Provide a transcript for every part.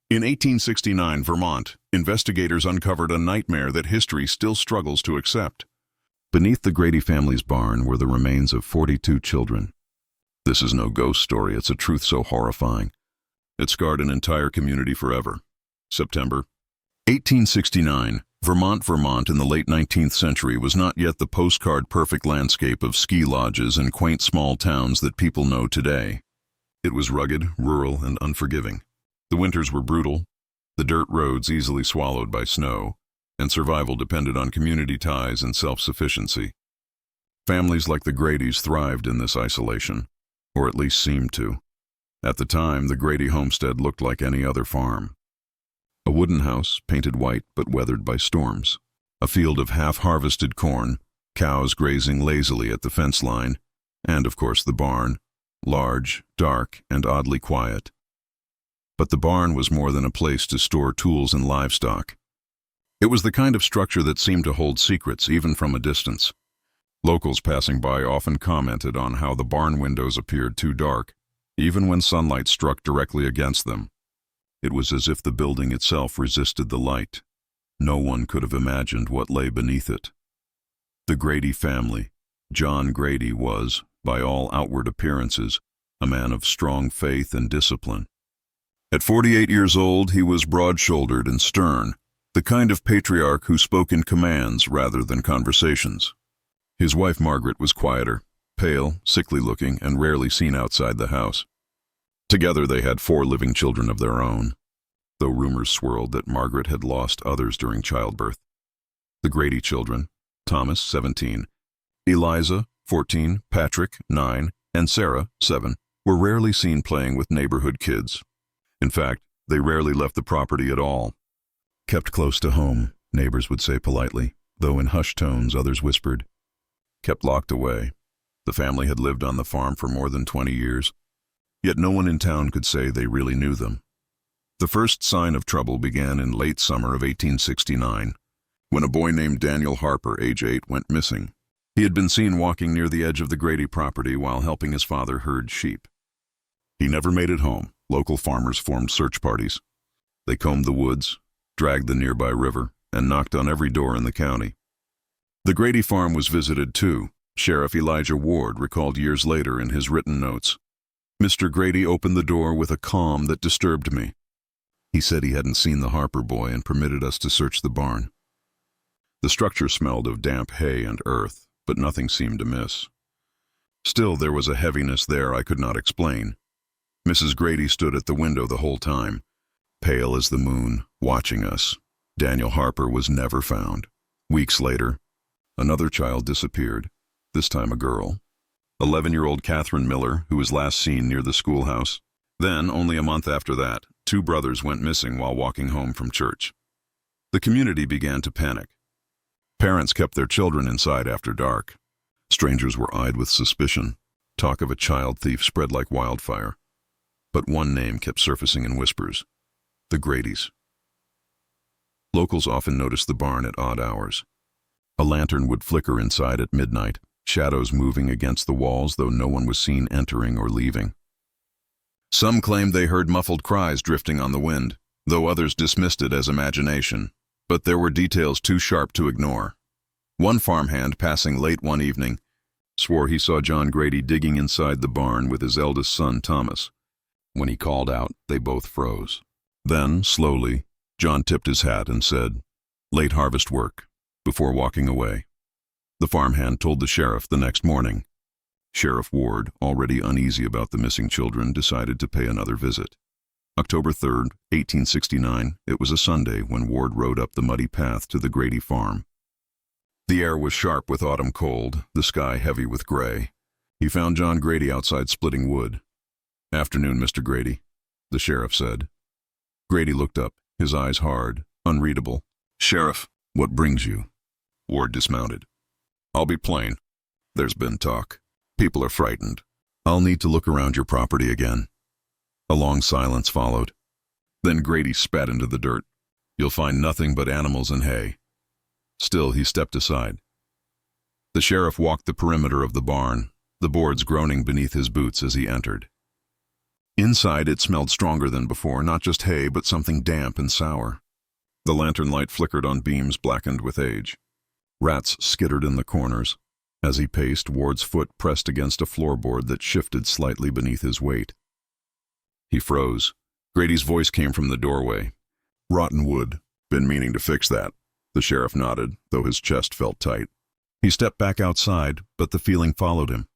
In 1869, Vermont, investigators uncovered a nightmare that history still struggles to accept. Beneath the Grady family's barn were the remains of 42 children. This is no ghost story, it's a truth so horrifying. It scarred an entire community forever. September 1869. Vermont in the late 19th century was not yet the postcard-perfect landscape of ski lodges and quaint small towns that people know today. It was rugged, rural, and unforgiving. The winters were brutal, the dirt roads easily swallowed by snow, and survival depended on community ties and self-sufficiency. Families like the Gradys thrived in this isolation, or at least seemed to. At the time, the Grady homestead looked like any other farm. A wooden house, painted white but weathered by storms. A field of half-harvested corn, cows grazing lazily at the fence line, and, of course, the barn, large, dark, and oddly quiet. But the barn was more than a place to store tools and livestock. It was the kind of structure that seemed to hold secrets, even from a distance. Locals passing by often commented on how the barn windows appeared too dark, even when sunlight struck directly against them. It was as if the building itself resisted the light. No one could have imagined what lay beneath it. The Grady family. John Grady was, by all outward appearances, a man of strong faith and discipline. At 48 years old, he was broad-shouldered and stern, the kind of patriarch who spoke in commands rather than conversations. His wife Margaret was quieter, pale, sickly-looking, and rarely seen outside the house. Together they had 4 living children of their own, though rumors swirled that Margaret had lost others during childbirth. The Grady children, Thomas, 17, Eliza, 14, Patrick, 9, and Sarah, 7, were rarely seen playing with neighborhood kids. In fact, they rarely left the property at all. Kept close to home, neighbors would say politely, though in hushed tones others whispered. Kept locked away. The family had lived on the farm for more than 20 years, yet no one in town could say they really knew them. The first sign of trouble began in late summer of 1869, when a boy named Daniel Harper, age 8, went missing. He had been seen walking near the edge of the Grady property while helping his father herd sheep. He never made it home. Local farmers formed search parties. They combed the woods, dragged the nearby river, and knocked on every door in the county. The Grady farm was visited too. Sheriff Elijah Ward recalled years later in his written notes. Mr. Grady opened the door with a calm that disturbed me. He said he hadn't seen the Harper boy and permitted us to search the barn. The structure smelled of damp hay and earth, but nothing seemed amiss. Still, there was a heaviness there I could not explain. Mrs. Grady stood at the window the whole time, pale as the moon, watching us. Daniel Harper was never found. Weeks later, another child disappeared, this time a girl. 11-year-old Catherine Miller, who was last seen near the schoolhouse. Then, only a month after that, 2 brothers went missing while walking home from church. The community began to panic. Parents kept their children inside after dark. Strangers were eyed with suspicion. Talk of a child thief spread like wildfire. But one name kept surfacing in whispers: the Gradys. Locals often noticed the barn at odd hours. A lantern would flicker inside at midnight, shadows moving against the walls though no one was seen entering or leaving. Some claimed they heard muffled cries drifting on the wind, though others dismissed it as imagination. But there were details too sharp to ignore. One farmhand passing late one evening swore he saw John Grady digging inside the barn with his eldest son, Thomas. When he called out, they both froze. Then, slowly, John tipped his hat and said, "Late harvest work," before walking away. The farmhand told the sheriff the next morning. Sheriff Ward, already uneasy about the missing children, decided to pay another visit. October 3rd, 1869, it was a Sunday when Ward rode up the muddy path to the Grady farm. The air was sharp with autumn cold, the sky heavy with gray. He found John Grady outside splitting wood. "Afternoon, Mr. Grady," the sheriff said. Grady looked up, his eyes hard, unreadable. "Sheriff, what brings you?" Ward dismounted. "I'll be plain. There's been talk. People are frightened. I'll need to look around your property again." A long silence followed. Then Grady spat into the dirt. "You'll find nothing but animals and hay." Still, he stepped aside. The sheriff walked the perimeter of the barn, the boards groaning beneath his boots as he entered. Inside, it smelled stronger than before, not just hay, but something damp and sour. The lantern light flickered on beams blackened with age. Rats skittered in the corners. As he paced, Ward's foot pressed against a floorboard that shifted slightly beneath his weight. He froze. Grady's voice came from the doorway. "Rotten wood. Been meaning to fix that." The sheriff nodded, though his chest felt tight. He stepped back outside, but the feeling followed him.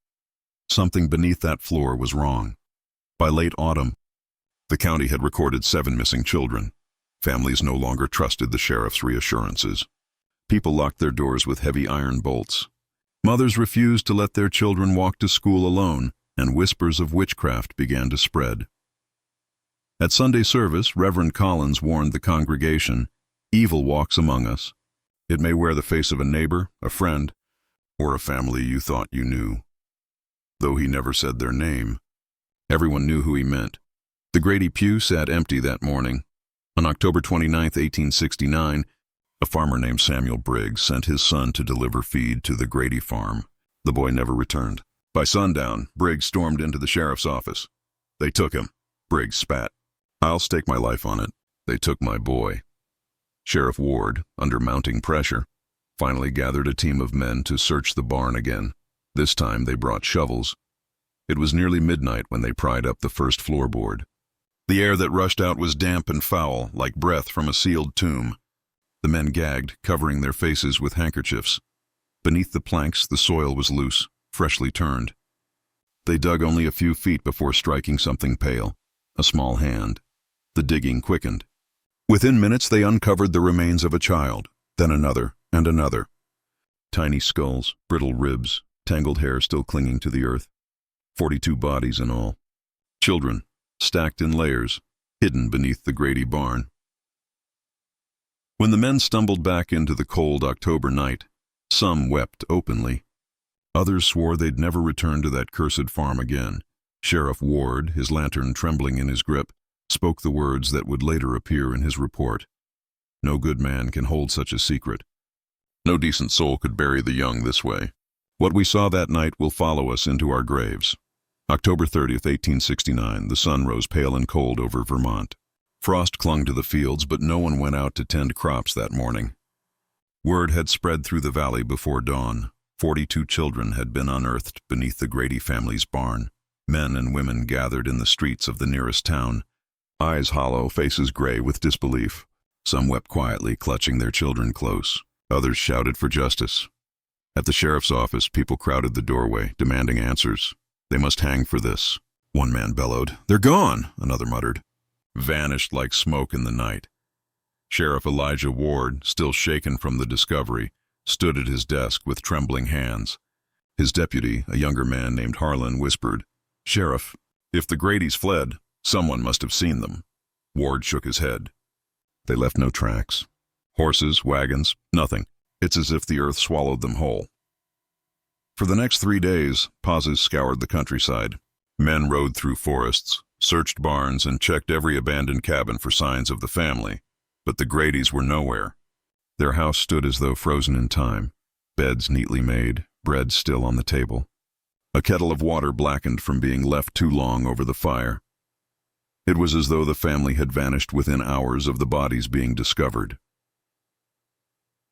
Something beneath that floor was wrong. By late autumn, the county had recorded 7 missing children. Families no longer trusted the sheriff's reassurances. People locked their doors with heavy iron bolts. Mothers refused to let their children walk to school alone, and whispers of witchcraft began to spread. At Sunday service, Reverend Collins warned the congregation, "Evil walks among us. It may wear the face of a neighbor, a friend, or a family you thought you knew." Though he never said their name, everyone knew who he meant. The Grady pew sat empty that morning. On October 29, 1869, a farmer named Samuel Briggs sent his son to deliver feed to the Grady farm. The boy never returned. By sundown, Briggs stormed into the sheriff's office. "They took him," Briggs spat. "I'll stake my life on it. They took my boy." Sheriff Ward, under mounting pressure, finally gathered a team of men to search the barn again. This time they brought shovels. It was nearly midnight when they pried up the first floorboard. The air that rushed out was damp and foul, like breath from a sealed tomb. The men gagged, covering their faces with handkerchiefs. Beneath the planks, the soil was loose, freshly turned. They dug only a few feet before striking something pale, a small hand. The digging quickened. Within minutes, they uncovered the remains of a child, then another and another. Tiny skulls, brittle ribs, tangled hair still clinging to the earth. 42 bodies in all. Children, stacked in layers, hidden beneath the Grady barn. When the men stumbled back into the cold October night, some wept openly. Others swore they'd never return to that cursed farm again. Sheriff Ward, his lantern trembling in his grip, spoke the words that would later appear in his report. "No good man can hold such a secret. No decent soul could bury the young this way. What we saw that night will follow us into our graves." October 30th, 1869, the sun rose pale and cold over Vermont. Frost clung to the fields, but no one went out to tend crops that morning. Word had spread through the valley before dawn. 42 children had been unearthed beneath the Grady family's barn. Men and women gathered in the streets of the nearest town, eyes hollow, faces gray with disbelief. Some wept quietly, clutching their children close. Others shouted for justice. At the sheriff's office, people crowded the doorway, demanding answers. "They must hang for this," one man bellowed. "They're gone," another muttered. Vanished like smoke in the night. Sheriff Elijah Ward, still shaken from the discovery, stood at his desk with trembling hands. His deputy, a younger man named Harlan, whispered, "Sheriff, if the Gradys fled, someone must have seen them." Ward shook his head. "They left no tracks. Horses, wagons, nothing. It's as if the earth swallowed them whole." For the next 3 days, pauses scoured the countryside. Men rode through forests, searched barns, and checked every abandoned cabin for signs of the family. But the Gradys were nowhere. Their house stood as though frozen in time, beds neatly made, bread still on the table. A kettle of water blackened from being left too long over the fire. It was as though the family had vanished within hours of the bodies being discovered.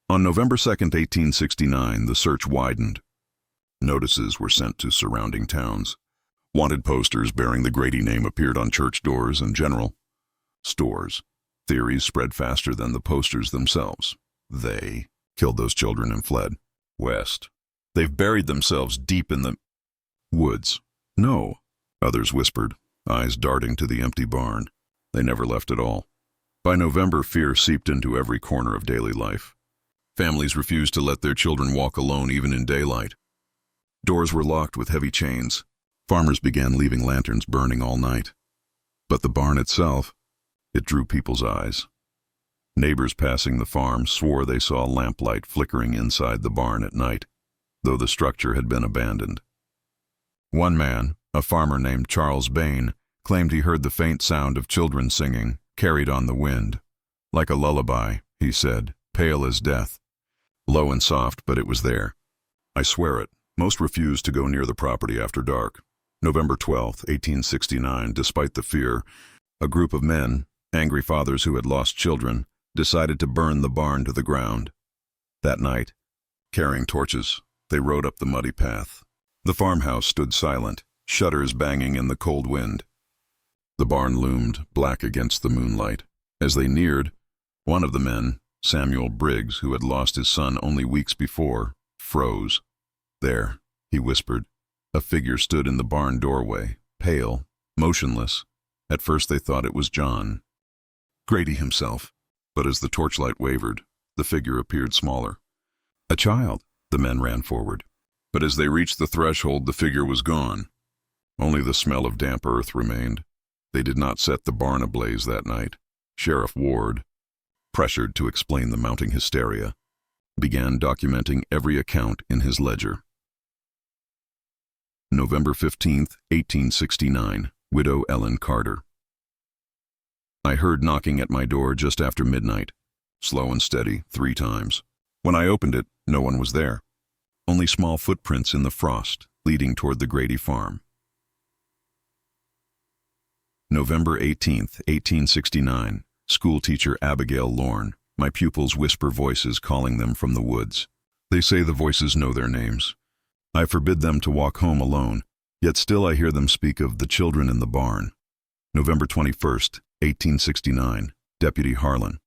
On November 2nd, 1869, the search widened. Notices were sent to surrounding towns. Wanted posters bearing the Grady name appeared on church doors and general stores. Theories spread faster than the posters themselves. They killed those children and fled west. They've buried themselves deep in the woods. No, others whispered, eyes darting to the empty barn. They never left at all. By November, fear seeped into every corner of daily life. Families refused to let their children walk alone even in daylight. Doors were locked with heavy chains. Farmers began leaving lanterns burning all night. But the barn itself, it drew people's eyes. Neighbors passing the farm swore they saw lamplight flickering inside the barn at night, though the structure had been abandoned. One man, a farmer named Charles Bain, claimed he heard the faint sound of children singing, carried on the wind. Like a lullaby, he said, pale as death. Low and soft, but it was there. I swear it. Most refused to go near the property after dark. November 12, 1869, despite the fear, a group of men, angry fathers who had lost children, decided to burn the barn to the ground. That night, carrying torches, they rode up the muddy path. The farmhouse stood silent, shutters banging in the cold wind. The barn loomed black against the moonlight. As they neared, one of the men, Samuel Briggs, who had lost his son only weeks before, froze. There, he whispered. A figure stood in the barn doorway, pale, motionless. At first they thought it was John, Grady himself, but as the torchlight wavered, the figure appeared smaller. A child, the men ran forward. But as they reached the threshold, the figure was gone. Only the smell of damp earth remained. They did not set the barn ablaze that night. Sheriff Ward, pressured to explain the mounting hysteria, began documenting every account in his ledger. November 15, 1869, Widow Ellen Carter. I heard knocking at my door just after midnight, slow and steady, 3 times. When I opened it, no one was there. Only small footprints in the frost, leading toward the Grady farm. November 18, 1869, schoolteacher Abigail Lorne. My pupils whisper voices calling them from the woods. They say the voices know their names. I forbid them to walk home alone, yet still I hear them speak of the children in the barn. November 21st, 1869, Deputy Harlan.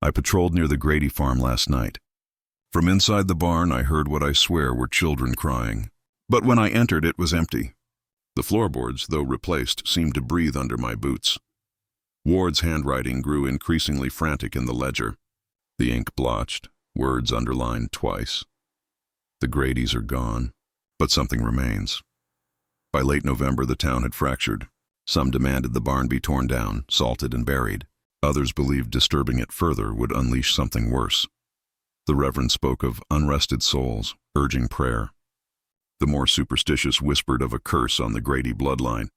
I patrolled near the Grady farm last night. From inside the barn I heard what I swear were children crying. But when I entered it was empty. The floorboards, though replaced, seemed to breathe under my boots. Ward's handwriting grew increasingly frantic in the ledger. The ink blotched, words underlined twice. The Gradys are gone, but something remains. By late November the town had fractured. Some demanded the barn be torn down, salted and buried. Others believed disturbing it further would unleash something worse. The Reverend spoke of unrested souls, urging prayer. The more superstitious whispered of a curse on the Grady bloodline,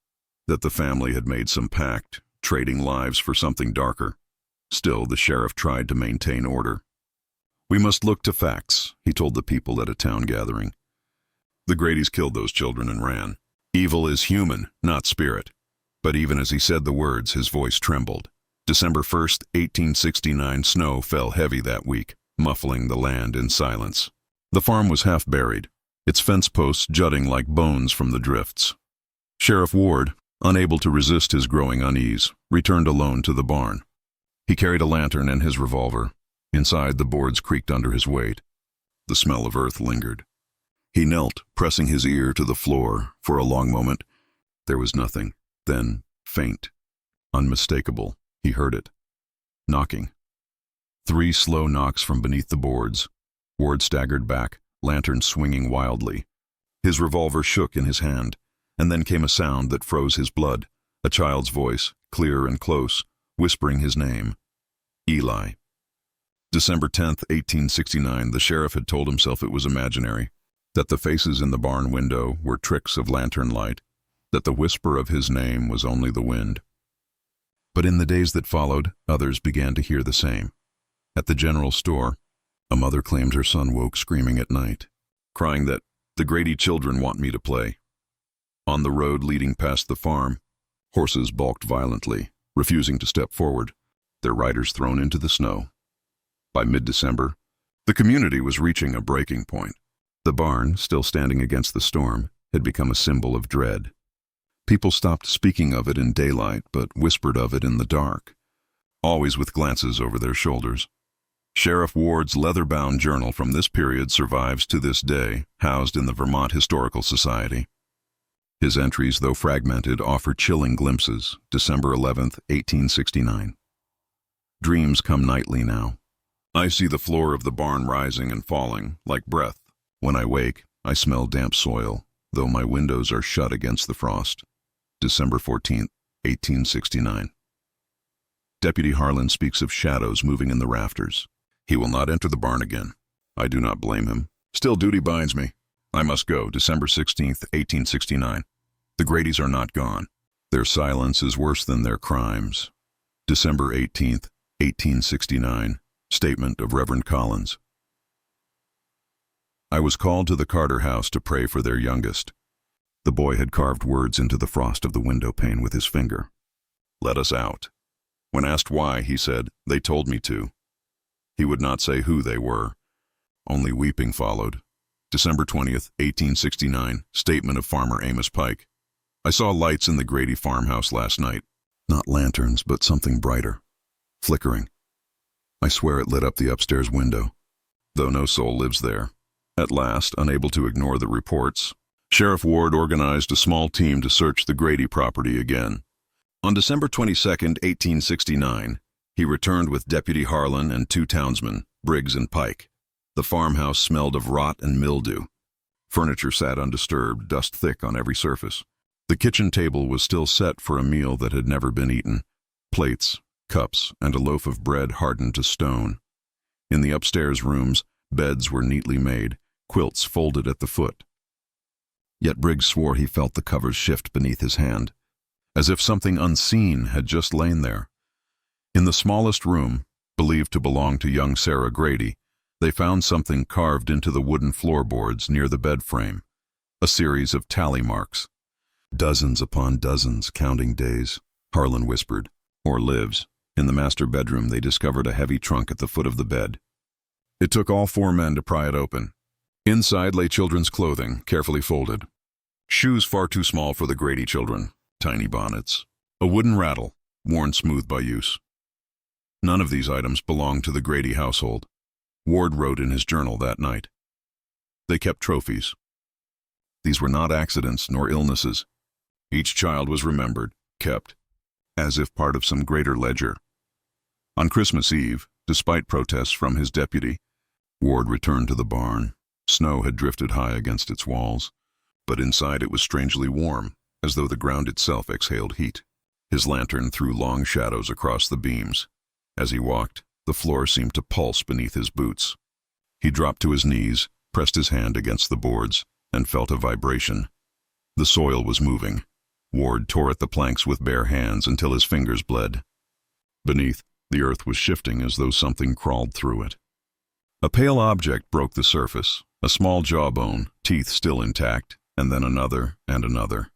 that the family had made some pact, trading lives for something darker. Still, the sheriff tried to maintain order. We must look to facts, he told the people at a town gathering. The Gradys killed those children and ran. Evil is human, not spirit. But even as he said the words, his voice trembled. December 1st, 1869, snow fell heavy that week, muffling the land in silence. The farm was half buried, its fence posts jutting like bones from the drifts. Sheriff Ward, unable to resist his growing unease, returned alone to the barn. He carried a lantern and his revolver. Inside, the boards creaked under his weight. The smell of earth lingered. He knelt, pressing his ear to the floor. For a long moment, there was nothing. Then, faint, unmistakable, he heard it. Knocking. 3 slow knocks from beneath the boards. Ward staggered back, lantern swinging wildly. His revolver shook in his hand, and then came a sound that froze his blood, a child's voice, clear and close, whispering his name. Eli. December 10th, 1869, the sheriff had told himself it was imaginary, that the faces in the barn window were tricks of lantern light, that the whisper of his name was only the wind. But in the days that followed, others began to hear the same. At the general store, a mother claimed her son woke screaming at night, crying that, "The Grady children want me to play." On the road leading past the farm, horses balked violently, refusing to step forward, their riders thrown into the snow. By mid-December, the community was reaching a breaking point. The barn, still standing against the storm, had become a symbol of dread. People stopped speaking of it in daylight, but whispered of it in the dark, always with glances over their shoulders. Sheriff Ward's leather-bound journal from this period survives to this day, housed in the Vermont Historical Society. His entries, though fragmented, offer chilling glimpses. December 11th, 1869. Dreams come nightly now. I see the floor of the barn rising and falling, like breath. When I wake, I smell damp soil, though my windows are shut against the frost. December 14th, 1869. Deputy Harlan speaks of shadows moving in the rafters. He will not enter the barn again. I do not blame him. Still, duty binds me. I must go. December 16th, 1869. The Gradys are not gone. Their silence is worse than their crimes. December 18th, 1869. Statement of Reverend Collins. I was called to the Carter house to pray for their youngest. The boy had carved words into the frost of the window pane with his finger. "Let us out." When asked why, he said, "They told me to." He would not say who they were. Only weeping followed. December 20th, 1869, statement of Farmer Amos Pike. "I saw lights in the Grady farmhouse last night. Not lanterns, but something brighter. Flickering. I swear it lit up the upstairs window, though no soul lives there." At last, unable to ignore the reports, Sheriff Ward organized a small team to search the Grady property again. On December 22nd, 1869, he returned with Deputy Harlan and 2 townsmen, Briggs and Pike. The farmhouse smelled of rot and mildew. Furniture sat undisturbed, dust thick on every surface. The kitchen table was still set for a meal that had never been eaten. Plates, cups, and a loaf of bread hardened to stone. In the upstairs rooms, beds were neatly made, quilts folded at the foot. Yet Briggs swore he felt the covers shift beneath his hand, as if something unseen had just lain there. In the smallest room, believed to belong to young Sarah Grady, they found something carved into the wooden floorboards near the bed frame, a series of tally marks. "Dozens upon dozens, counting days," Harlan whispered. "Or lives." In the master bedroom, they discovered a heavy trunk at the foot of the bed. It took all 4 men to pry it open. Inside lay children's clothing, carefully folded. Shoes far too small for the Grady children, tiny bonnets. A wooden rattle, worn smooth by use. None of these items belonged to the Grady household. Ward wrote in his journal that night. They kept trophies. These were not accidents nor illnesses. Each child was remembered, kept, as if part of some greater ledger. On Christmas Eve, despite protests from his deputy, Ward returned to the barn. Snow had drifted high against its walls, but inside it was strangely warm, as though the ground itself exhaled heat. His lantern threw long shadows across the beams. As he walked, the floor seemed to pulse beneath his boots. He dropped to his knees, pressed his hand against the boards, and felt a vibration. The soil was moving. Ward tore at the planks with bare hands until his fingers bled. Beneath, the earth was shifting as though something crawled through it. A pale object broke the surface, a small jawbone, teeth still intact, and then another and another.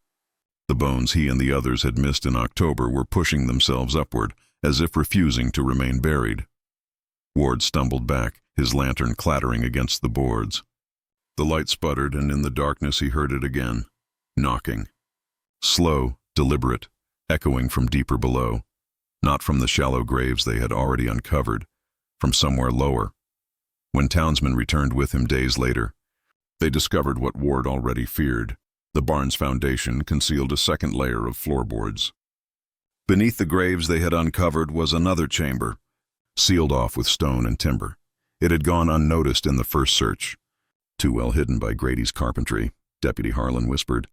The bones he and the others had missed in October were pushing themselves upward, as if refusing to remain buried. Ward stumbled back, his lantern clattering against the boards. The light sputtered, and in the darkness he heard it again, knocking. Slow, deliberate, echoing from deeper below, not from the shallow graves they had already uncovered, from somewhere lower. When townsmen returned with him days later, they discovered what Ward already feared. The barn's foundation concealed a second layer of floorboards. Beneath the graves they had uncovered was another chamber, sealed off with stone and timber. It had gone unnoticed in the first search. "Too well hidden by Grady's carpentry," Deputy Harlan whispered.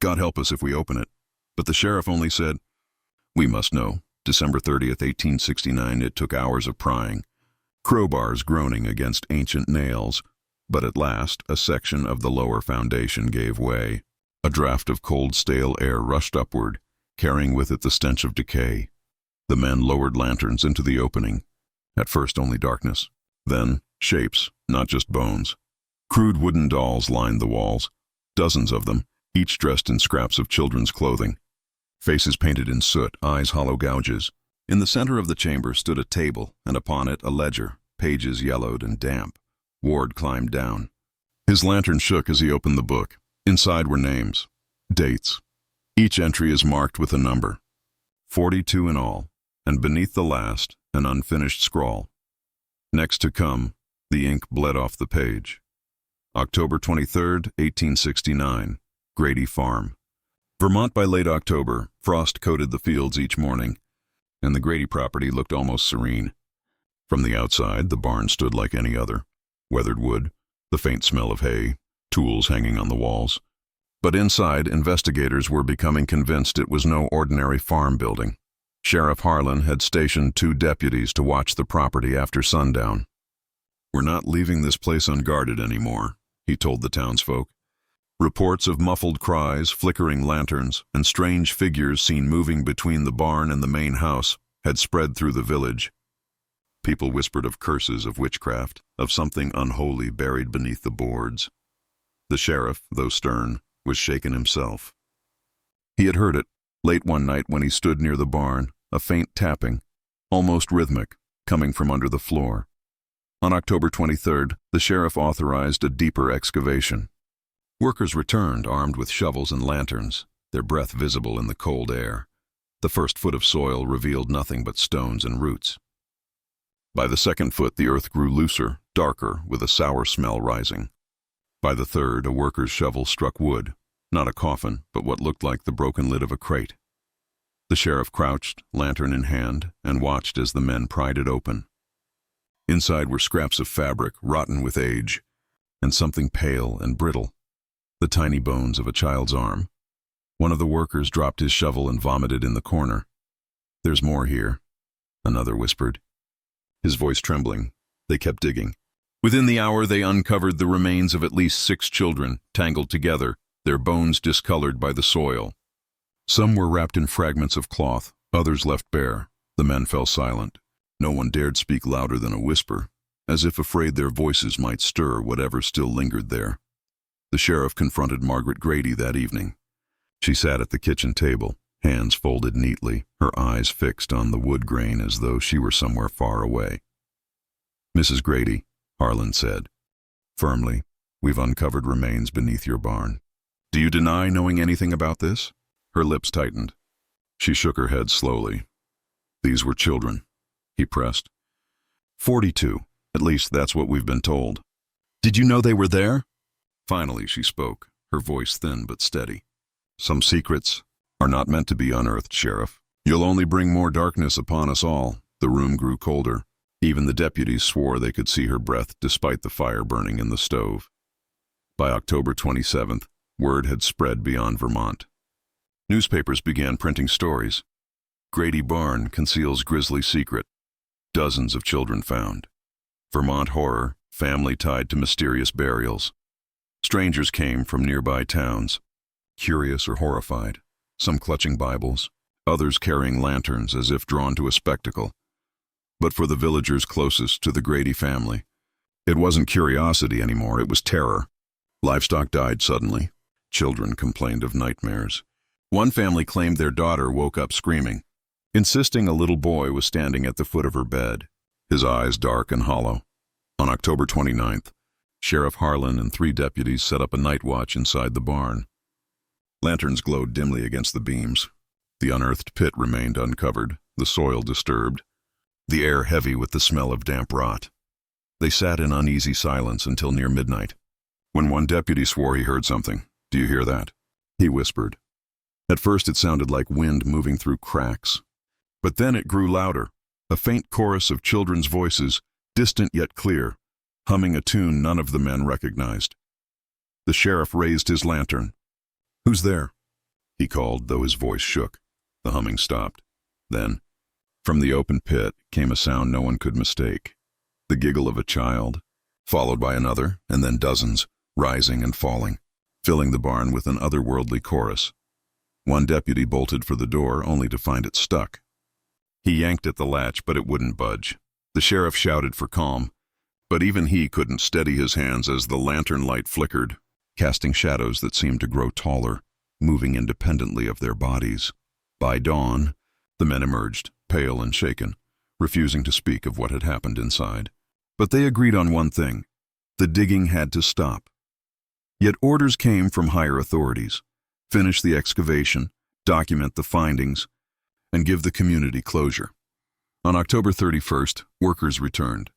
"God help us if we open it." But the sheriff only said, "We must know." December 30th, 1869, it took hours of prying. Crowbars groaning against ancient nails, but at last a section of the lower foundation gave way. A draft of cold, stale air rushed upward, carrying with it the stench of decay. The men lowered lanterns into the opening. At first only darkness, then shapes, not just bones. Crude wooden dolls lined the walls, dozens of them, each dressed in scraps of children's clothing. Faces painted in soot, eyes hollow gouges. In the center of the chamber stood a table, and upon it a ledger, pages yellowed and damp. Ward climbed down. His lantern shook as he opened the book. Inside were names, dates. Each entry is marked with a number. 42 in all, and beneath the last, an unfinished scrawl. Next to come, the ink bled off the page. October 23rd, 1869, Grady Farm. Vermont. By late October, frost coated the fields each morning, and the Grady property looked almost serene. From the outside, the barn stood like any other. Weathered wood, the faint smell of hay, tools hanging on the walls. But inside, investigators were becoming convinced it was no ordinary farm building. Sheriff Harlan had stationed 2 deputies to watch the property after sundown. "We're not leaving this place unguarded anymore," he told the townsfolk. Reports of muffled cries, flickering lanterns, and strange figures seen moving between the barn and the main house had spread through the village. People whispered of curses, of witchcraft, of something unholy buried beneath the boards. The sheriff, though stern, was shaken himself. He had heard it late one night when he stood near the barn, a faint tapping, almost rhythmic, coming from under the floor. On October 23rd, the sheriff authorized a deeper excavation. Workers returned armed with shovels and lanterns, their breath visible in the cold air. The first foot of soil revealed nothing but stones and roots. By the second foot, the earth grew looser, darker, with a sour smell rising. By the third, a worker's shovel struck wood, not a coffin, but what looked like the broken lid of a crate. The sheriff crouched, lantern in hand, and watched as the men pried it open. Inside were scraps of fabric, rotten with age, and something pale and brittle, the tiny bones of a child's arm. One of the workers dropped his shovel and vomited in the corner. "There's more here," another whispered, his voice trembling. They kept digging. Within the hour, they uncovered the remains of at least 6 children, tangled together, their bones discolored by the soil. Some were wrapped in fragments of cloth, others left bare. The men fell silent. No one dared speak louder than a whisper, as if afraid their voices might stir whatever still lingered there. The sheriff confronted Margaret Grady that evening. She sat at the kitchen table, hands folded neatly, her eyes fixed on the wood grain as though she were somewhere far away. "Mrs. Grady," Harlan said firmly, "we've uncovered remains beneath your barn. Do you deny knowing anything about this?" Her lips tightened. She shook her head slowly. "These were children," he pressed. 42, at least that's what we've been told. "Did you know they were there?" Finally she spoke, her voice thin but steady. "Some secrets are not meant to be unearthed, Sheriff. You'll only bring more darkness upon us all." The room grew colder. Even the deputies swore they could see her breath despite the fire burning in the stove. By October 27th, word had spread beyond Vermont. Newspapers began printing stories. Grady Barn conceals grisly secret. Dozens of children found. Vermont horror, family tied to mysterious burials. Strangers came from nearby towns, curious or horrified, some clutching Bibles, others carrying lanterns as if drawn to a spectacle. But for the villagers closest to the Grady family, it wasn't curiosity anymore, it was terror. Livestock died suddenly. Children complained of nightmares. One family claimed their daughter woke up screaming, insisting a little boy was standing at the foot of her bed, his eyes dark and hollow. On October 29th, Sheriff Harlan and 3 deputies set up a night watch inside the barn. Lanterns glowed dimly against the beams. The unearthed pit remained uncovered, the soil disturbed, the air heavy with the smell of damp rot. They sat in uneasy silence until near midnight, when one deputy swore he heard something. "Do you hear that?" he whispered. At first it sounded like wind moving through cracks. But then it grew louder, a faint chorus of children's voices, distant yet clear, humming a tune none of the men recognized. The sheriff raised his lantern. "Who's there?" he called, though his voice shook. The humming stopped. Then, from the open pit, came a sound no one could mistake. The giggle of a child, followed by another, and then dozens, rising and falling, filling the barn with an otherworldly chorus. One deputy bolted for the door, only to find it stuck. He yanked at the latch, but it wouldn't budge. The sheriff shouted for calm, but even he couldn't steady his hands as the lantern light flickered, casting shadows that seemed to grow taller, moving independently of their bodies. By dawn, the men emerged, pale and shaken, refusing to speak of what had happened inside. But they agreed on one thing: the digging had to stop. Yet orders came from higher authorities: finish the excavation, document the findings, and give the community closure. On October 31st, workers returned.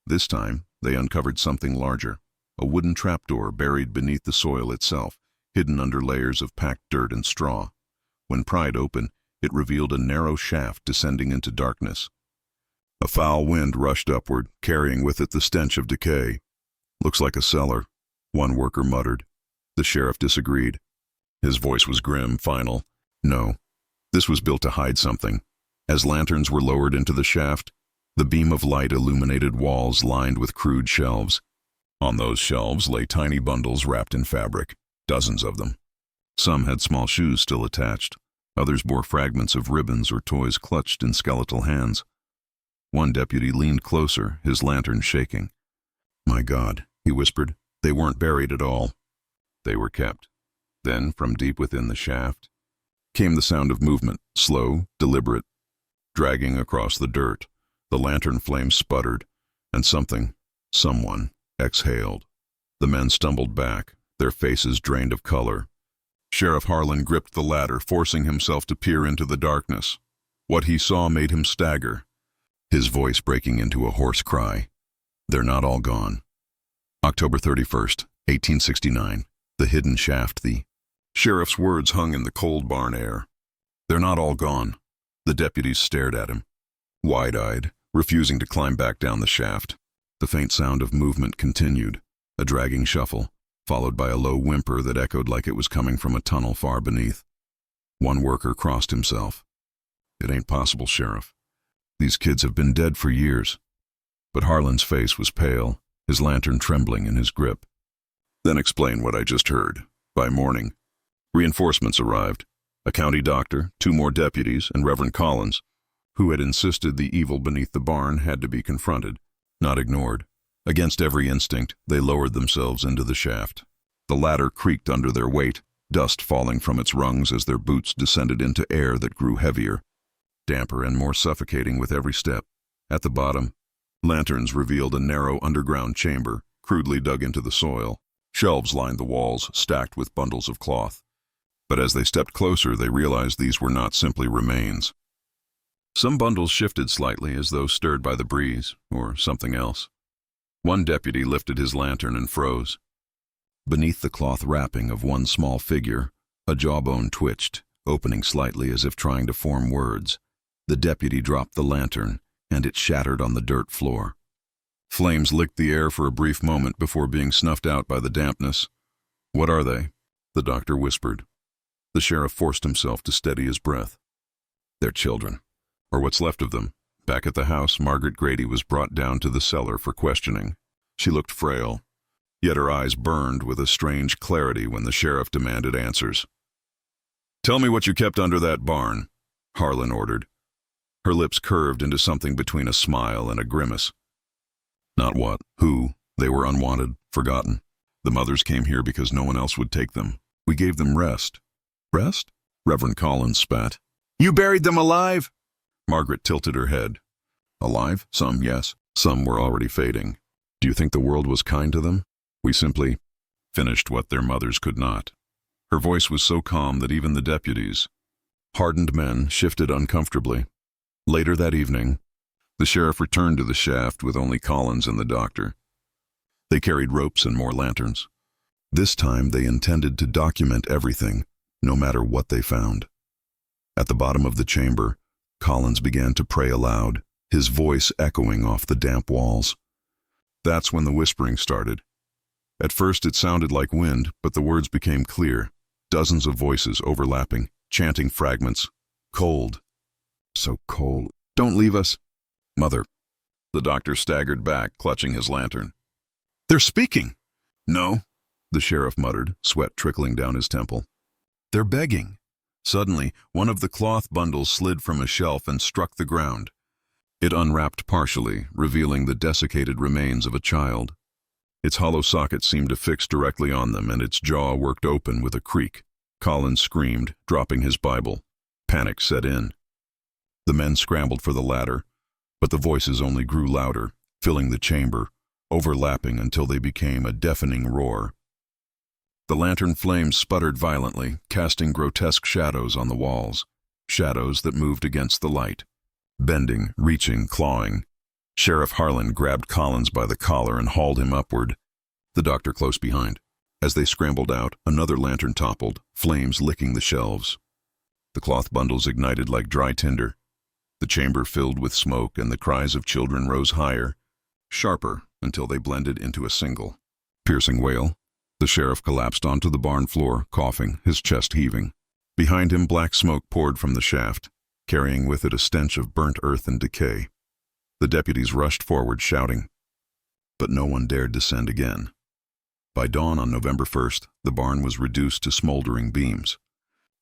This time, they uncovered something larger, a wooden trapdoor buried beneath the soil itself, hidden under layers of packed dirt and straw. When pried open, it revealed a narrow shaft descending into darkness. A foul wind rushed upward, carrying with it the stench of decay. "Looks like a cellar," one worker muttered. The sheriff disagreed. His voice was grim, final. "No, this was built to hide something." As lanterns were lowered into the shaft, the beam of light illuminated walls lined with crude shelves. On those shelves lay tiny bundles wrapped in fabric, dozens of them. Some had small shoes still attached. Others bore fragments of ribbons or toys clutched in skeletal hands. One deputy leaned closer, his lantern shaking. "My God," he whispered, "they weren't buried at all. They were kept." Then, from deep within the shaft, came the sound of movement, slow, deliberate, dragging across the dirt. The lantern flame sputtered, and someone, exhaled. The men stumbled back, their faces drained of color. Sheriff Harlan gripped the ladder, forcing himself to peer into the darkness. What he saw made him stagger, his voice breaking into a hoarse cry. They're not all gone. October 31st, 1869. The hidden shaft. The sheriff's words hung in the cold barn air. They're not all gone. The deputies stared at him, wide-eyed, refusing to climb back down the shaft. The faint sound of movement continued, a dragging shuffle, followed by a low whimper that echoed like it was coming from a tunnel far beneath. One worker crossed himself. It ain't possible, Sheriff. These kids have been dead for years. But Harlan's face was pale, his lantern trembling in his grip. Then explain what I just heard. By morning, reinforcements arrived. A county doctor, 2 more deputies, and Reverend Collins, who had insisted the evil beneath the barn had to be confronted, not ignored. Against every instinct, they lowered themselves into the shaft. The ladder creaked under their weight, dust falling from its rungs as their boots descended into air that grew heavier, damper and more suffocating with every step. At the bottom, lanterns revealed a narrow underground chamber, crudely dug into the soil. Shelves lined the walls, stacked with bundles of cloth. But as they stepped closer, they realized these were not simply remains. Some bundles shifted slightly as though stirred by the breeze, or something else. One deputy lifted his lantern and froze. Beneath the cloth wrapping of one small figure, a jawbone twitched, opening slightly as if trying to form words. The deputy dropped the lantern, and it shattered on the dirt floor. Flames licked the air for a brief moment before being snuffed out by the dampness. What are they? The doctor whispered. The sheriff forced himself to steady his breath. They're children, or what's left of them. Back at the house, Margaret Grady was brought down to the cellar for questioning. She looked frail, yet her eyes burned with a strange clarity when the sheriff demanded answers. Tell me what you kept under that barn, Harlan ordered. Her lips curved into something between a smile and a grimace. Not what, who, they were unwanted, forgotten. The mothers came here because no one else would take them. We gave them rest. Rest? Reverend Collins spat. You buried them alive? Margaret tilted her head. Alive? Some, yes. Some were already fading. Do you think the world was kind to them? We simply finished what their mothers could not. Her voice was so calm that even the deputies, hardened men, shifted uncomfortably. Later that evening, the sheriff returned to the shaft with only Collins and the doctor. They carried ropes and more lanterns. This time they intended to document everything, no matter what they found. At the bottom of the chamber, Collins began to pray aloud, his voice echoing off the damp walls. That's when the whispering started. At first it sounded like wind, but the words became clear. Dozens of voices overlapping, chanting fragments. Cold. So cold. Don't leave us. Mother. The doctor staggered back, clutching his lantern. They're speaking. No, the sheriff muttered, sweat trickling down his temple. They're begging. Suddenly, one of the cloth bundles slid from a shelf and struck the ground. It unwrapped partially, revealing the desiccated remains of a child. Its hollow socket seemed to fix directly on them, and its jaw worked open with a creak. Collins screamed, dropping his Bible. Panic set in. The men scrambled for the ladder, but the voices only grew louder, filling the chamber, overlapping until they became a deafening roar. The lantern flames sputtered violently, casting grotesque shadows on the walls, shadows that moved against the light, bending, reaching, clawing. Sheriff Harlan grabbed Collins by the collar and hauled him upward, the doctor close behind. As they scrambled out, another lantern toppled, flames licking the shelves. The cloth bundles ignited like dry tinder. The chamber filled with smoke, and the cries of children rose higher, sharper, until they blended into a single, piercing wail. The sheriff collapsed onto the barn floor, coughing, his chest heaving. Behind him, black smoke poured from the shaft, carrying with it a stench of burnt earth and decay. The deputies rushed forward, shouting, but no one dared descend again. By dawn on November 1st, the barn was reduced to smoldering beams.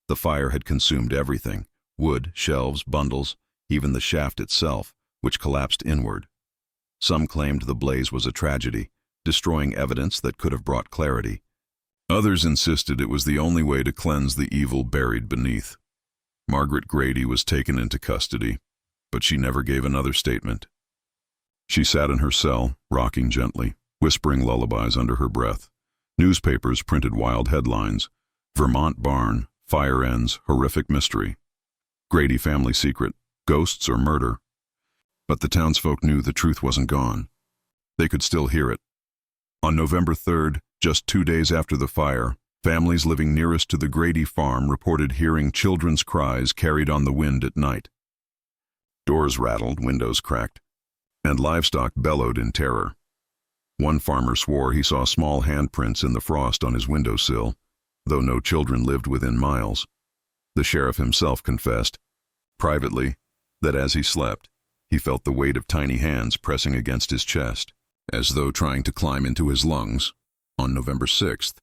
The fire had consumed everything: wood, shelves, bundles, even the shaft itself, which collapsed inward. Some claimed the blaze was a tragedy, destroying evidence that could have brought clarity. Others insisted it was the only way to cleanse the evil buried beneath. Margaret Grady was taken into custody, but she never gave another statement. She sat in her cell, rocking gently, whispering lullabies under her breath. Newspapers printed wild headlines: Vermont barn, fire ends, horrific mystery. Grady family secret, ghosts or murder. But the townsfolk knew the truth wasn't gone. They could still hear it. On November 3rd, just 2 days after the fire, families living nearest to the Grady farm reported hearing children's cries carried on the wind at night. Doors rattled, windows cracked, and livestock bellowed in terror. One farmer swore he saw small handprints in the frost on his windowsill, though no children lived within miles. The sheriff himself confessed, privately, that as he slept, he felt the weight of tiny hands pressing against his chest, as though trying to climb into his lungs. On November 6th,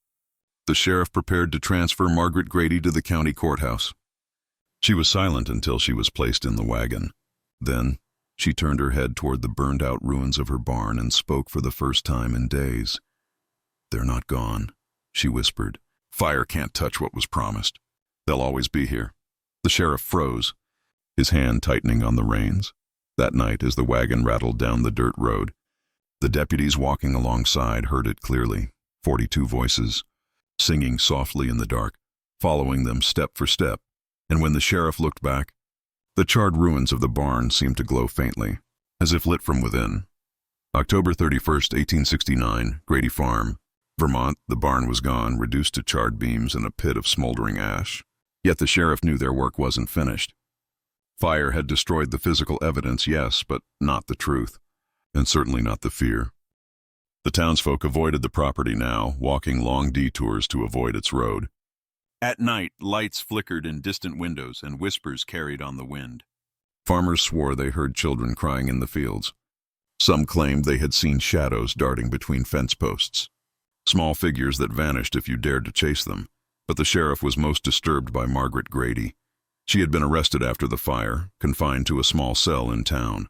the sheriff prepared to transfer Margaret Grady to the county courthouse. She was silent until she was placed in the wagon. Then, she turned her head toward the burned-out ruins of her barn and spoke for the first time in days. "They're not gone," she whispered. "Fire can't touch what was promised. They'll always be here." The sheriff froze, his hand tightening on the reins. That night, as the wagon rattled down the dirt road, the deputies walking alongside heard it clearly. 42 voices, singing softly in the dark, following them step for step, and when the sheriff looked back, the charred ruins of the barn seemed to glow faintly, as if lit from within. October 31st, 1869, Grady Farm, Vermont. The barn was gone, reduced to charred beams and a pit of smoldering ash. Yet the sheriff knew their work wasn't finished. Fire had destroyed the physical evidence, yes, but not the truth, and certainly not the fear. The townsfolk avoided the property now, walking long detours to avoid its road. At night, lights flickered in distant windows and whispers carried on the wind. Farmers swore they heard children crying in the fields. Some claimed they had seen shadows darting between fence posts, small figures that vanished if you dared to chase them. But the sheriff was most disturbed by Margaret Grady. She had been arrested after the fire, confined to a small cell in town.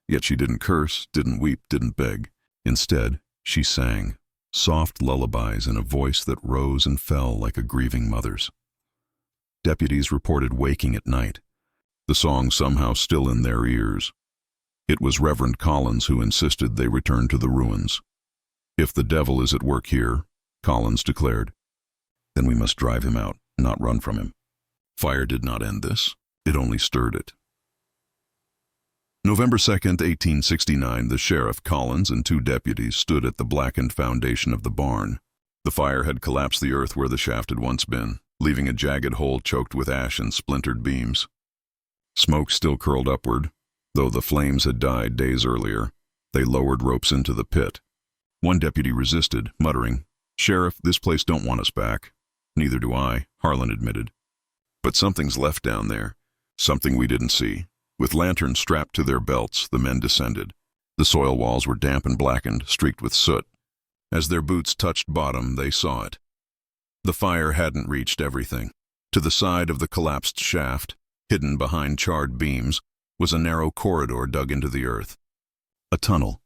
Yet she didn't curse, didn't weep, didn't beg. Instead, she sang, soft lullabies in a voice that rose and fell like a grieving mother's. Deputies reported waking at night, the song somehow still in their ears. It was Reverend Collins who insisted they return to the ruins. "If the devil is at work here," Collins declared, "then we must drive him out, not run from him." Fire did not end this. It only stirred it. November 2nd, 1869, the sheriff, Collins, and 2 deputies stood at the blackened foundation of the barn. The fire had collapsed the earth where the shaft had once been, leaving a jagged hole choked with ash and splintered beams. Smoke still curled upward, though the flames had died days earlier. They lowered ropes into the pit. One deputy resisted, muttering, "Sheriff, this place don't want us back." "Neither do I," Harlan admitted. "But something's left down there, something we didn't see." With lanterns strapped to their belts, the men descended. The soil walls were damp and blackened, streaked with soot. As their boots touched bottom, they saw it. The fire hadn't reached everything. To the side of the collapsed shaft, hidden behind charred beams, was a narrow corridor dug into the earth. A tunnel,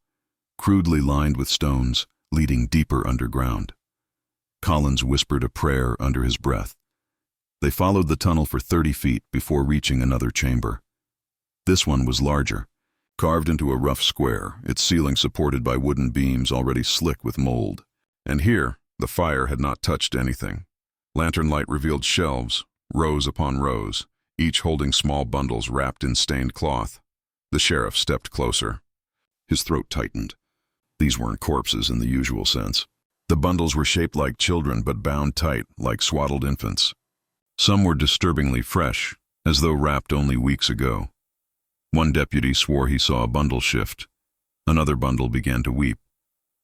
crudely lined with stones, leading deeper underground. Collins whispered a prayer under his breath. They followed the tunnel for 30 feet before reaching another chamber. This one was larger, carved into a rough square, its ceiling supported by wooden beams already slick with mold. And here, the fire had not touched anything. Lantern light revealed shelves, rows upon rows, each holding small bundles wrapped in stained cloth. The sheriff stepped closer. His throat tightened. These weren't corpses in the usual sense. The bundles were shaped like children but bound tight, like swaddled infants. Some were disturbingly fresh, as though wrapped only weeks ago. One deputy swore he saw a bundle shift. Another bundle began to weep.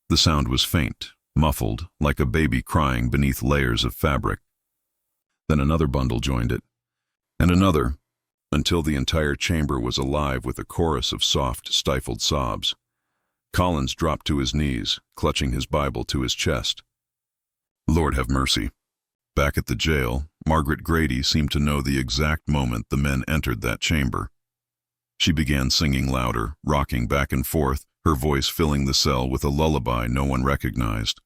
The sound was faint, muffled, like a baby crying beneath layers of fabric. Then another bundle joined it, and another, until the entire chamber was alive with a chorus of soft, stifled sobs. Collins dropped to his knees, clutching his Bible to his chest. Lord have mercy. Back at the jail, Margaret Grady seemed to know the exact moment the men entered that chamber. She began singing louder, rocking back and forth, her voice filling the cell with a lullaby no one recognized.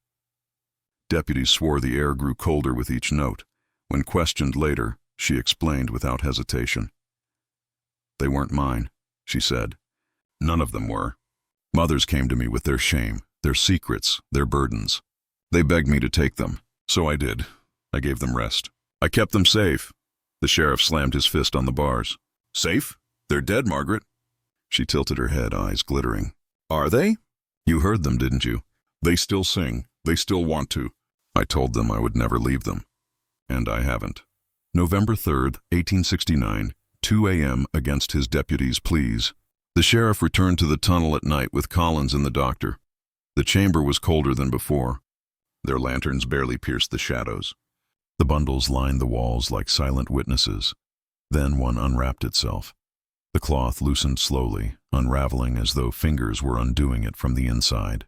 Deputies swore the air grew colder with each note. When questioned later, she explained without hesitation. "They weren't mine," she said. "None of them were. Mothers came to me with their shame, their secrets, their burdens. They begged me to take them, so I did. I gave them rest. I kept them safe." The sheriff slammed his fist on the bars. "Safe? They're dead, Margaret." She tilted her head, eyes glittering. "Are they? You heard them, didn't you? They still sing. They still want to. I told them I would never leave them. And I haven't." November 3rd, 1869, 2 a.m. Against his deputy's pleas. The sheriff returned to the tunnel at night with Collins and the doctor. The chamber was colder than before. Their lanterns barely pierced the shadows. The bundles lined the walls like silent witnesses. Then one unwrapped itself. The cloth loosened slowly, unraveling as though fingers were undoing it from the inside.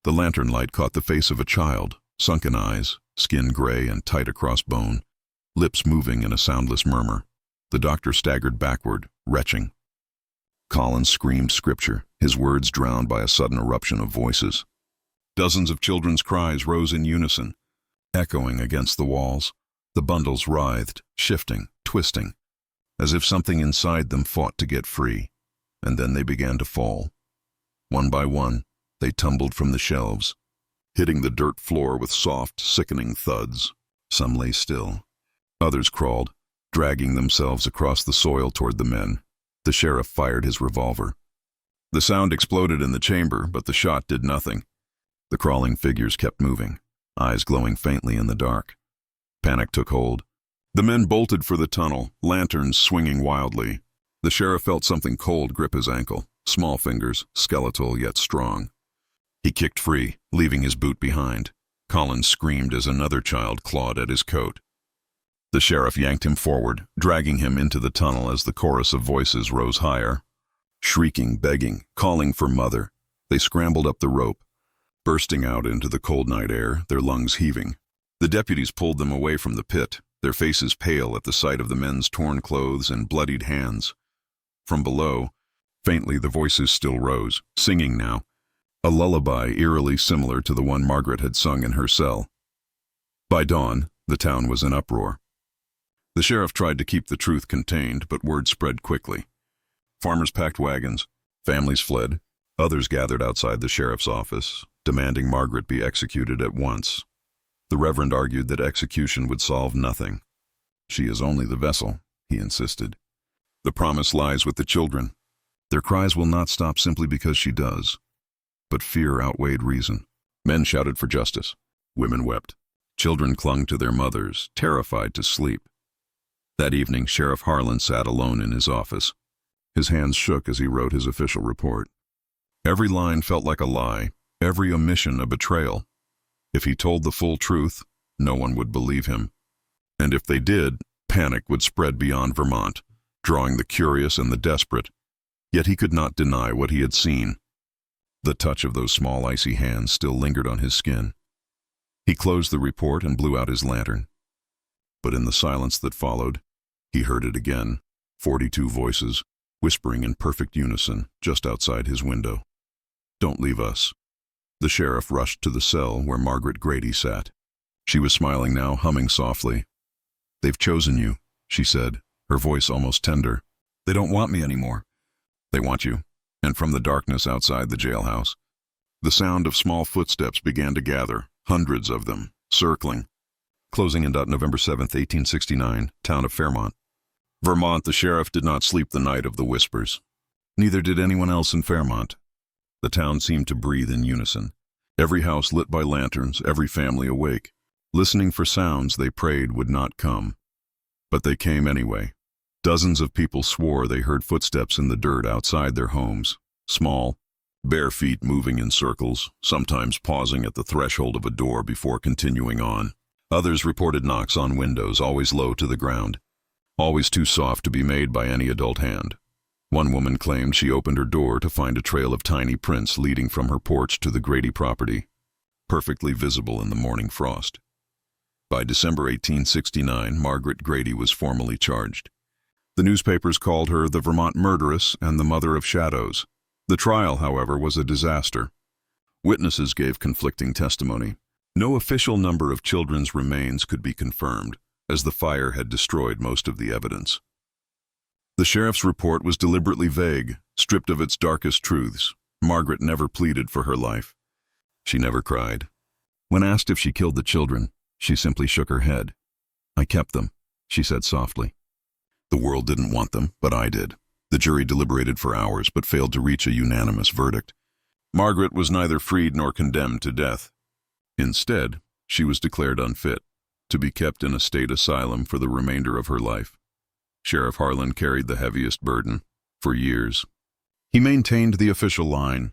The lantern light caught the face of a child, sunken eyes, skin gray and tight across bone, lips moving in a soundless murmur. The doctor staggered backward, retching. Collins screamed scripture, his words drowned by a sudden eruption of voices. Dozens of children's cries rose in unison, echoing against the walls. The bundles writhed, shifting, twisting, as if something inside them fought to get free, and then they began to fall. One by one, they tumbled from the shelves, hitting the dirt floor with soft, sickening thuds. Some lay still. Others crawled, dragging themselves across the soil toward the men. The sheriff fired his revolver. The sound exploded in the chamber, but the shot did nothing. The crawling figures kept moving, eyes glowing faintly in the dark. Panic took hold. The men bolted for the tunnel, lanterns swinging wildly. The sheriff felt something cold grip his ankle, small fingers, skeletal yet strong. He kicked free, leaving his boot behind. Collins screamed as another child clawed at his coat. The sheriff yanked him forward, dragging him into the tunnel as the chorus of voices rose higher. Shrieking, begging, calling for mother, they scrambled up the rope, bursting out into the cold night air, their lungs heaving. The deputies pulled them away from the pit, their faces pale at the sight of the men's torn clothes and bloodied hands. From below, faintly the voices still rose, singing now, a lullaby eerily similar to the one Margaret had sung in her cell. By dawn, the town was in uproar. The sheriff tried to keep the truth contained, but word spread quickly. Farmers packed wagons, families fled, others gathered outside the sheriff's office, demanding Margaret be executed at once. The Reverend argued that execution would solve nothing. "She is only the vessel," he insisted. "The promise lies with the children. Their cries will not stop simply because she does." But fear outweighed reason. Men shouted for justice. Women wept. Children clung to their mothers, terrified to sleep. That evening, Sheriff Harlan sat alone in his office. His hands shook as he wrote his official report. Every line felt like a lie, every omission a betrayal. If he told the full truth, no one would believe him. And if they did, panic would spread beyond Vermont, drawing the curious and the desperate. Yet he could not deny what he had seen. The touch of those small icy hands still lingered on his skin. He closed the report and blew out his lantern. But in the silence that followed, he heard it again, 42 voices, whispering in perfect unison just outside his window. "Don't leave us." The sheriff rushed to the cell where Margaret Grady sat. She was smiling now, humming softly. "They've chosen you," she said, her voice almost tender. "They don't want me anymore. They want you." And from the darkness outside the jailhouse, the sound of small footsteps began to gather, hundreds of them, circling. Closing in. November 7th, 1869, town of Fairmont. Vermont, the sheriff did not sleep the night of the whispers. Neither did anyone else in Fairmont. The town seemed to breathe in unison. Every house lit by lanterns, every family awake, listening for sounds they prayed would not come. But they came anyway. Dozens of people swore they heard footsteps in the dirt outside their homes, small, bare feet moving in circles, sometimes pausing at the threshold of a door before continuing on. Others reported knocks on windows, always low to the ground, always too soft to be made by any adult hand. One woman claimed she opened her door to find a trail of tiny prints leading from her porch to the Grady property, perfectly visible in the morning frost. By December 1869, Margaret Grady was formally charged. The newspapers called her the Vermont murderess and the mother of shadows. The trial, however, was a disaster. Witnesses gave conflicting testimony. No official number of children's remains could be confirmed, as the fire had destroyed most of the evidence. The sheriff's report was deliberately vague, stripped of its darkest truths. Margaret never pleaded for her life. She never cried. When asked if she killed the children, she simply shook her head. "I kept them," she said softly. "The world didn't want them, but I did." The jury deliberated for hours, but failed to reach a unanimous verdict. Margaret was neither freed nor condemned to death. Instead, she was declared unfit, to be kept in a state asylum for the remainder of her life. Sheriff Harlan carried the heaviest burden, for years. He maintained the official line,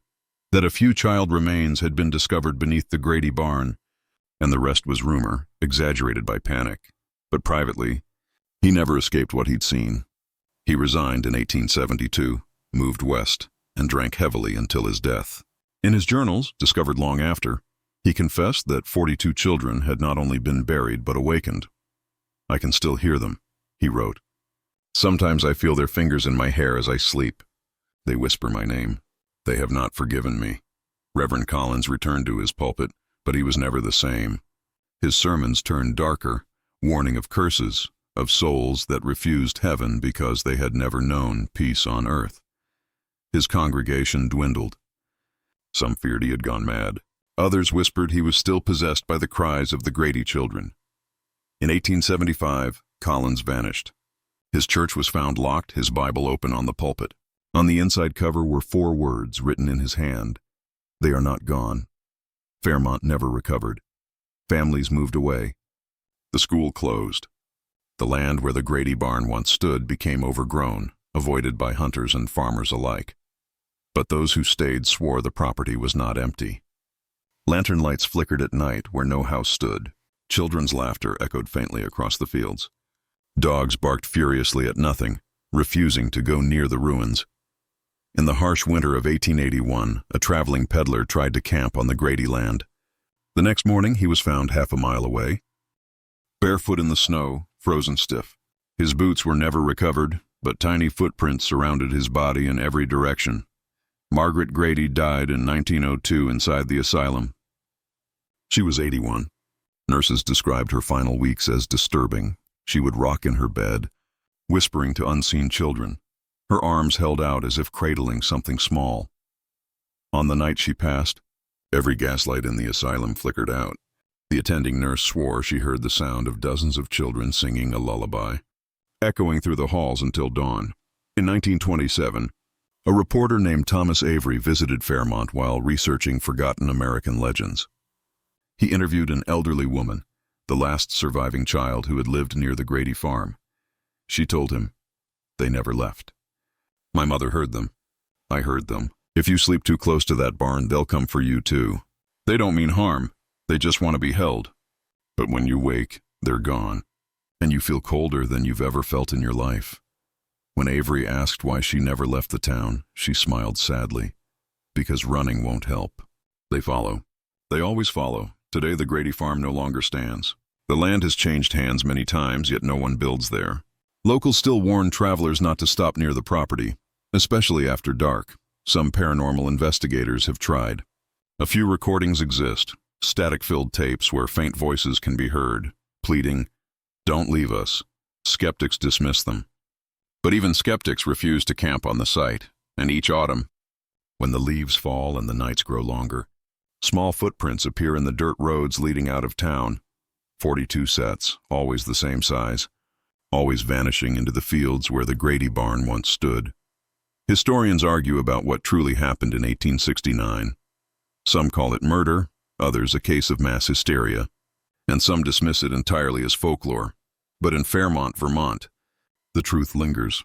that a few child remains had been discovered beneath the Grady barn, and the rest was rumor, exaggerated by panic. But privately, he never escaped what he'd seen. He resigned in 1872, moved west, and drank heavily until his death. In his journals, discovered long after, he confessed that 42 children had not only been buried but awakened. "I can still hear them," he wrote. "Sometimes I feel their fingers in my hair as I sleep. They whisper my name. They have not forgiven me." Reverend Collins returned to his pulpit, but he was never the same. His sermons turned darker, warning of curses, of souls that refused heaven because they had never known peace on earth. His congregation dwindled. Some feared he had gone mad. Others whispered he was still possessed by the cries of the Grady children. In 1875, Collins vanished. His church was found locked, his Bible open on the pulpit. On the inside cover were 4 words written in his hand. "They are not gone." Vermont never recovered. Families moved away. The school closed. The land where the Grady barn once stood became overgrown, avoided by hunters and farmers alike. But those who stayed swore the property was not empty. Lantern lights flickered at night where no house stood. Children's laughter echoed faintly across the fields. Dogs barked furiously at nothing, refusing to go near the ruins. In the harsh winter of 1881, a traveling peddler tried to camp on the Grady land. The next morning, he was found half a mile away, barefoot in the snow, frozen stiff. His boots were never recovered, but tiny footprints surrounded his body in every direction. Margaret Grady died in 1902 inside the asylum. She was 81. Nurses described her final weeks as disturbing. She would rock in her bed, whispering to unseen children, her arms held out as if cradling something small. On the night she passed, every gaslight in the asylum flickered out. The attending nurse swore she heard the sound of dozens of children singing a lullaby, echoing through the halls until dawn. In 1927, a reporter named Thomas Avery visited Vermont while researching forgotten American legends. He interviewed an elderly woman, the last surviving child who had lived near the Grady farm. She told him, "They never left. My mother heard them. I heard them. If you sleep too close to that barn, they'll come for you too. They don't mean harm. They just want to be held. But when you wake, they're gone, and you feel colder than you've ever felt in your life." When Avery asked why she never left the town, she smiled sadly. "Because running won't help. They follow. They always follow. Today the Grady farm no longer stands. The land has changed hands many times, yet no one builds there. Locals still warn travelers not to stop near the property, especially after dark. Some paranormal investigators have tried. A few recordings exist, static-filled tapes where faint voices can be heard, pleading, "Don't leave us." Skeptics dismiss them. But even skeptics refuse to camp on the site, and each autumn, when the leaves fall and the nights grow longer, small footprints appear in the dirt roads leading out of town. 42 sets, always the same size, always vanishing into the fields where the Grady barn once stood. Historians argue about what truly happened in 1869. Some call it murder, others a case of mass hysteria, and some dismiss it entirely as folklore. But in Fairmont, Vermont, the truth lingers.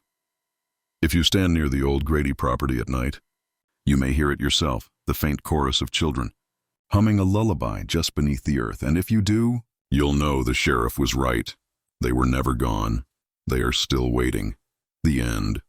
If you stand near the old Grady property at night, you may hear it yourself, the faint chorus of children, humming a lullaby just beneath the earth, and if you do, you'll know the sheriff was right. They were never gone. They are still waiting. The end.